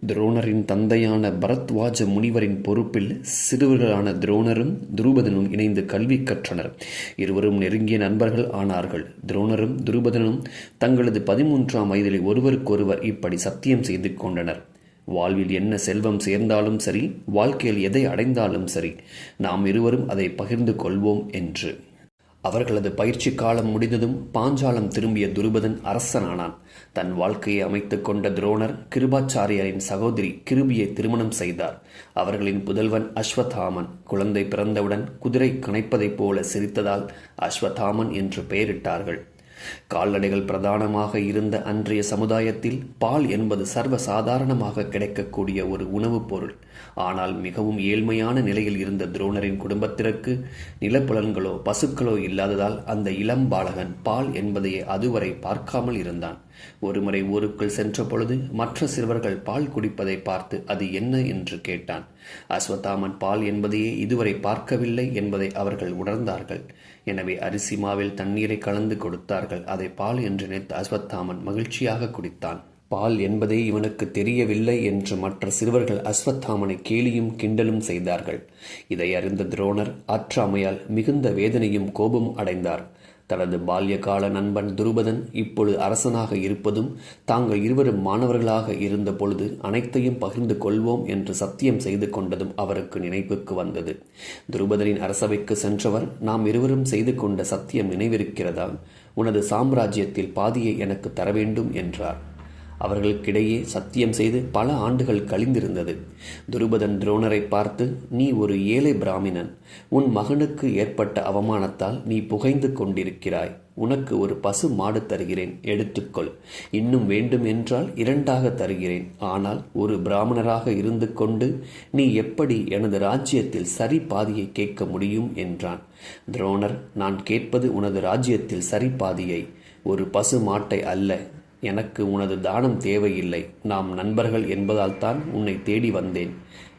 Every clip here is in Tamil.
துரோணரின் தந்தையான பரத்வாஜ முனிவரின் பொறுப்பில் சிறுவர்களான துரோணரும் துருபதனும் இணைந்து கல்வி கற்றனர். இருவரும் நெருங்கிய நண்பர்கள் ஆனார்கள். துரோணரும் துருபதனும் தங்களது 13ஆம் வயதில் ஒருவருக்கொருவர் இப்படி சத்தியம் செய்து கொண்டனர். வாழ்வில் என்ன செல்வம் சேர்ந்தாலும் சரி, வாழ்க்கையில் எதை அடைந்தாலும் சரி, நாம் இருவரும் அதை பகிர்ந்து கொள்வோம் என்று. அவர்களது பயிற்சி காலம் முடிந்ததும் பாஞ்சாலம் திரும்பிய துருபதன் அரசனானான். தன் வாழ்க்கையை அமைத்துக் கொண்ட துரோணர் கிருபாச்சாரியரின் சகோதரி கிருபியை திருமணம் செய்தார். அவர்களின் புதல்வன் அஸ்வத்தாமன். குழந்தை பிறந்தவுடன் குதிரை கனைப்பதைப் போல சிரித்ததால் அஸ்வத்தாமன் என்று பெயரிட்டார்கள். கால்நடைகள் பிரதானமாக இருந்த அன்றைய சமுதாயத்தில் பால் என்பது சர்வ சாதாரணமாக கிடைக்கக்கூடிய ஒரு உணவுப் பொருள். ஆனால் மிகவும் ஏழ்மையான நிலையில் இருந்த துரோணரின் குடும்பத்திற்கு நிலப்புலன்களோ பசுக்களோ இல்லாததால் அந்த இளம் பாலகன் பால் என்பதையே அதுவரை பார்க்காமல் இருந்தான். ஒருமுறை ஊருக்குள் சென்ற பொழுது மற்ற சிறுவர்கள் பால் குடிப்பதை பார்த்து அது என்ன என்று கேட்டான். அஸ்வத்தாமன் பால் என்பதையே இதுவரை பார்க்கவில்லை என்பதை அவர்கள் உணர்ந்தார்கள். எனவே அரிசி மாவில் தண்ணீரை கலந்து கொடுத்தார்கள். அதை பால் என்று நினைத்து அஸ்வத்தாமன் மகிழ்ச்சியாக குடித்தான். பால் என்பதே இவனுக்கு தெரியவில்லை என்று மற்ற சிறுவர்கள் அஸ்வத்தாமனை கேலியும் கிண்டலும் செய்தார்கள். இதை அறிந்த துரோணர் ஆற்றாமையால் மிகுந்த வேதனையும் கோபமும் அடைந்தார். தனது பால்யகால நண்பன் துருபதன் இப்பொழுது அரசனாக இருப்பதும் தாங்கள் இருவரும் மாணவர்களாக இருந்த பொழுது அனைத்தையும் பகிர்ந்து கொள்வோம் என்று சத்தியம் செய்து கொண்டதும் அவருக்கு நினைவுக்கு வந்தது. துருபதனின் அரசவைக்கு சென்றவர், நாம் இருவரும் செய்து கொண்ட சத்தியம் நினைவிருக்கிறதா? உனது சாம்ராஜ்யத்தில் பாதியை எனக்கு தர வேண்டும் என்றார். அவர்களுக்கிடையே சத்தியம் செய்து பல ஆண்டுகள் கழிந்திருந்தது. துருபதன் துரோணரை பார்த்து, நீ ஒரு ஏழை பிராமணன். உன் மகனுக்கு ஏற்பட்ட அவமானத்தால் நீ புகைந்து கொண்டிருக்கிறாய். உனக்கு ஒரு பசு மாடு தருகிறேன், எடுத்துக்கொள். இன்னும் வேண்டும் என்றால் 2ஆக தருகிறேன். ஆனால் ஒரு பிராமணராக இருந்து கொண்டு நீ எப்படி எனது ராஜ்யத்தில் சரி பாதியை கேட்க முடியும் என்றான். துரோணர், நான் கேட்பது உனது ராஜ்யத்தில் சரி பாதியை, ஒரு பசு மாட்டை அல்ல. எனக்கு உனது தானம் தேவையில்லை. நாம் நண்பர்கள் என்பதால் தான் உன்னை தேடி வந்தேன்.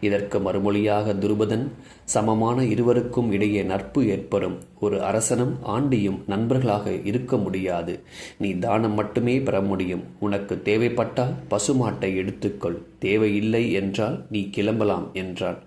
இதற்கு மறுமொழியாக துருபதன், சமமான இருவருக்கும் இடையே நட்பு ஏற்படும். ஒரு அரசனும் ஆண்டியும் நண்பர்களாக இருக்க முடியாது. நீ தானம் மட்டுமே பெற முடியும். உனக்கு தேவைப்பட்டால் பசுமாட்டை எடுத்துக்கொள். தேவையில்லை என்றால் நீ கிளம்பலாம் என்றான்.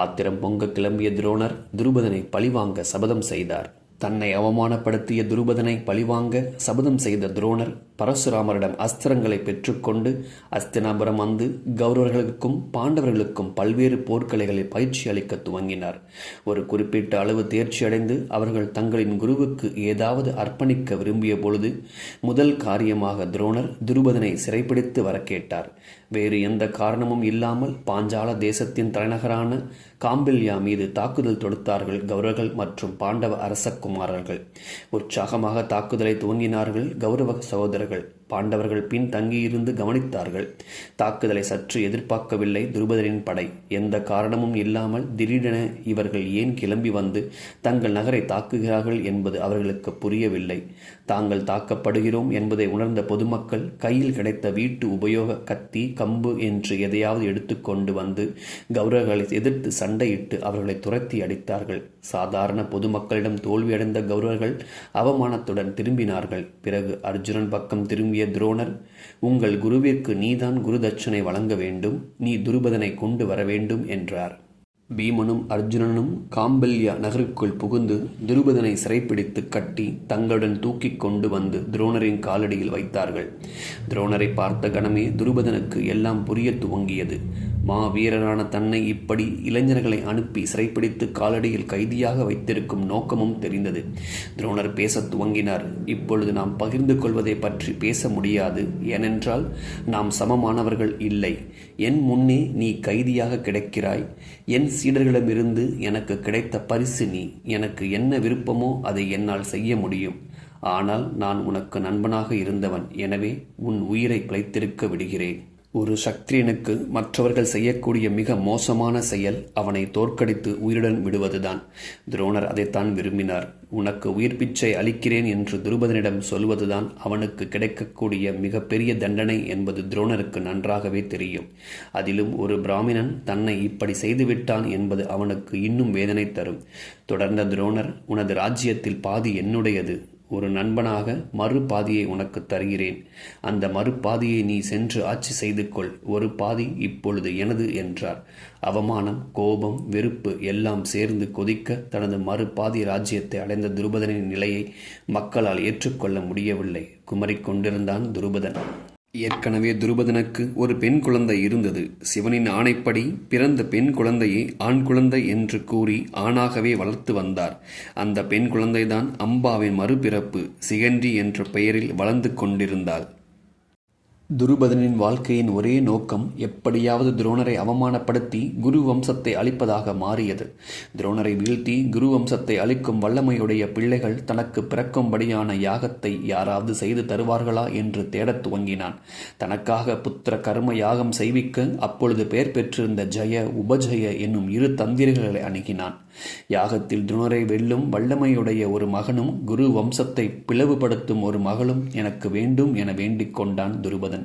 ஆத்திரம் பொங்க கிளம்பிய துரோணர் துருபதனை பழிவாங்க சபதம் செய்தார். தன்னை அவமானப்படுத்திய துருபதனை பழிவாங்க சபதம் செய்த துரோணர் பரசுராமரிடம் அஸ்திரங்களை பெற்றுக்கொண்டு அஸ்தினாபுரம் வந்து கௌரவர்களுக்கும் பாண்டவர்களுக்கும் பல்வேறு போர்க்கலைகளில் பயிற்சி அளிக்க துவங்கினார். ஒரு குறிப்பிட்ட அளவு தேர்ச்சி அடைந்து அவர்கள் தங்களின் குருவுக்கு ஏதாவது அர்ப்பணிக்க விரும்பிய பொழுது முதல் காரியமாக துரோணர் துருபதனை சிறைப்பிடித்து வர கேட்டார். வேறு எந்த காரணமும் இல்லாமல் பாஞ்சால தேசத்தின் தலைநகரான காம்பில்யா மீது தாக்குதல் தொடுத்தார்கள் கௌரவர்கள் மற்றும் பாண்டவ அரசகுமாரர்கள். உற்சாகமாக தாக்குதலை துவங்கினார்கள் கௌரவ சகோதரர்கள். பாண்டவர்கள் பின் தங்கியிருந்து கவனித்தார்கள். தாக்குதலை சற்று எதிர்பார்க்கவில்லை துருபதனின் படை. எந்த காரணமும் இல்லாமல் திடீரென இவர்கள் ஏன் கிளம்பி வந்து தங்கள் நகரை தாக்குகிறார்கள் என்பது அவர்களுக்கு புரியவில்லை. தாங்கள் தாக்கப்படுகிறோம் என்பதை உணர்ந்த பொதுமக்கள் கையில் கிடைத்த வீட்டு உபயோக கத்தி, கம்பு என்று எதையாவது எடுத்துக்கொண்டு வந்து கௌரவர்களை எதிர்த்து சண்டையிட்டு அவர்களை துரத்தி அடித்தார்கள். சாதாரண பொதுமக்களிடம் தோல்வியடைந்த கௌரவர்கள் அவமானத்துடன் திரும்பினார்கள். பிறகு அர்ஜுனன் பக்கம் திரும்பிய துரோணர், உங்கள் குருவிற்கு நீதான் குரு தட்சணை வழங்க வேண்டும். நீ துருபதனை கொண்டு வர வேண்டும் என்றார். பீமனும் அர்ஜுனனும் காம்பல்யா நகருக்குள் புகுந்து துருபதனை சிறைப்பிடித்து கட்டி தங்களுடன் தூக்கி கொண்டு வந்து துரோணரின் காலடியில் வைத்தார்கள். துரோணரை பார்த்த கணமே துருபதனுக்கு எல்லாம் புரிய துவங்கியது. வீரரான தன்னை இப்படி இளைஞர்களை அனுப்பி சிறைப்பிடித்து காலடியில் கைதியாக வைத்திருக்கும் நோக்கமும் தெரிந்தது. துரோணர் பேசத் துவங்கினார். இப்பொழுது நாம் பகிர்ந்து கொள்வதை பற்றி பேச முடியாது. ஏனென்றால் நாம் சமமானவர்கள் இல்லை. என் முன்னே நீ கைதியாக கிடைக்கிறாய். என் சீடர்களிடமிருந்து எனக்கு கிடைத்த பரிசு நீ. எனக்கு என்ன விருப்பமோ அதை என்னால் செய்ய முடியும். ஆனால் நான் உனக்கு நண்பனாக இருந்தவன். எனவே உன் உயிரை பிழைத்திருக்க விடுகிறேன். ஒரு சத்திரியனுக்கு மற்றவர்கள் செய்யக்கூடிய மிக மோசமான செயல் அவனை தோற்கடித்து உயிருடன் விடுவதுதான். துரோணர் அதைத்தான் விரும்பினார். உனக்கு உயிர் பிச்சை அளிக்கிறேன் என்று துருபதனிடம் சொல்வதுதான் அவனுக்கு கிடைக்கக்கூடிய மிக பெரிய தண்டனை என்பது துரோணருக்கு நன்றாகவே தெரியும். அதிலும் ஒரு பிராமணன் தன்னை இப்படி செய்துவிட்டான் என்பது அவனுக்கு இன்னும் வேதனை தரும். தொடர்ந்த துரோணர், உனது ராஜ்யத்தில் பாதி என்னுடையது. ஒரு நண்பனாக மறுபாதியை உனக்கு தருகிறேன். அந்த மறுபாதியை நீ சென்று ஆட்சி செய்து கொள். ஒரு பாதி இப்பொழுது எனது என்றார். அவமானம், கோபம், வெறுப்பு எல்லாம் சேர்ந்து கொதிக்க தனது மறுபாதி ராஜ்யத்தை அடைந்த துருபதனின் நிலையை மக்களால் ஏற்றுக்கொள்ள முடியவில்லை. குமரிக் கொண்டிருந்தான் துருபதன். ஏற்கனவே துருபதனுக்கு ஒரு பெண் குழந்தை இருந்தது. சிவனின் ஆணைப்படி பிறந்த பெண் குழந்தையை ஆண் குழந்தை என்று கூறி ஆணாகவே வளர்த்து வந்தார். அந்த பெண் குழந்தைதான் அம்பாவின் மறுபிறப்பு சிகண்டி என்ற பெயரில் வளர்ந்து கொண்டிருந்தாள். துருபதனின் வாழ்க்கையின் ஒரே நோக்கம் எப்படியாவது துரோணரை அவமானப்படுத்தி குரு வம்சத்தை அழிப்பதாக மாறியது. துரோணரை வீழ்த்தி குரு வம்சத்தை அழிக்கும் வல்லமையுடைய பிள்ளைகள் தனக்கு பிறக்கும்படியான யாகத்தை யாராவது செய்து தருவார்களா என்று தேடத் துவங்கினான். தனக்காக புத்திர கர்ம யாகம் செய்விக்க அப்பொழுது பெயர் பெற்றிருந்த ஜெய, உபஜய என்னும் இரு தந்திரிகளை அணுகினான். யாகத்தில் துரோணரை வெல்லும் வல்லமையுடைய ஒரு மகனும் குரு வம்சத்தை பிளவுபடுத்தும் ஒரு மகளும் எனக்கு வேண்டும் என வேண்டிக் கொண்டான் துருபதன்.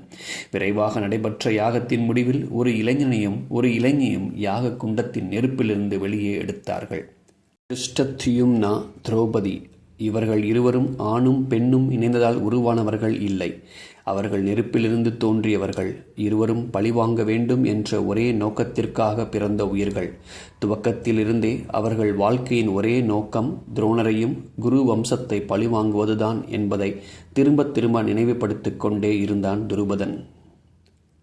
விரைவாக நடைபெற்ற யாகத்தின் முடிவில் ஒரு இளைஞனையும் ஒரு இளைஞியும் யாக குண்டத்தின் நெருப்பிலிருந்து வெளியே எடுத்தார்கள். திருஷ்டத்யும்னா, திரௌபதி இவர்கள் இருவரும் ஆணும் பெண்ணும் இணைந்ததால் உருவானவர்கள் இல்லை. அவர்கள் நெருப்பிலிருந்து தோன்றியவர்கள். இருவரும் பழிவாங்க வேண்டும் என்ற ஒரே நோக்கத்திற்காக பிறந்த உயிர்கள். துவக்கத்திலிருந்தே அவர்கள் வாழ்க்கையின் ஒரே நோக்கம் துரோணரையும் குரு வம்சத்தை பழிவாங்குவதுதான் என்பதை திரும்ப திரும்ப நினைவுபடுத்திக் கொண்டே இருந்தான் துருபதன்.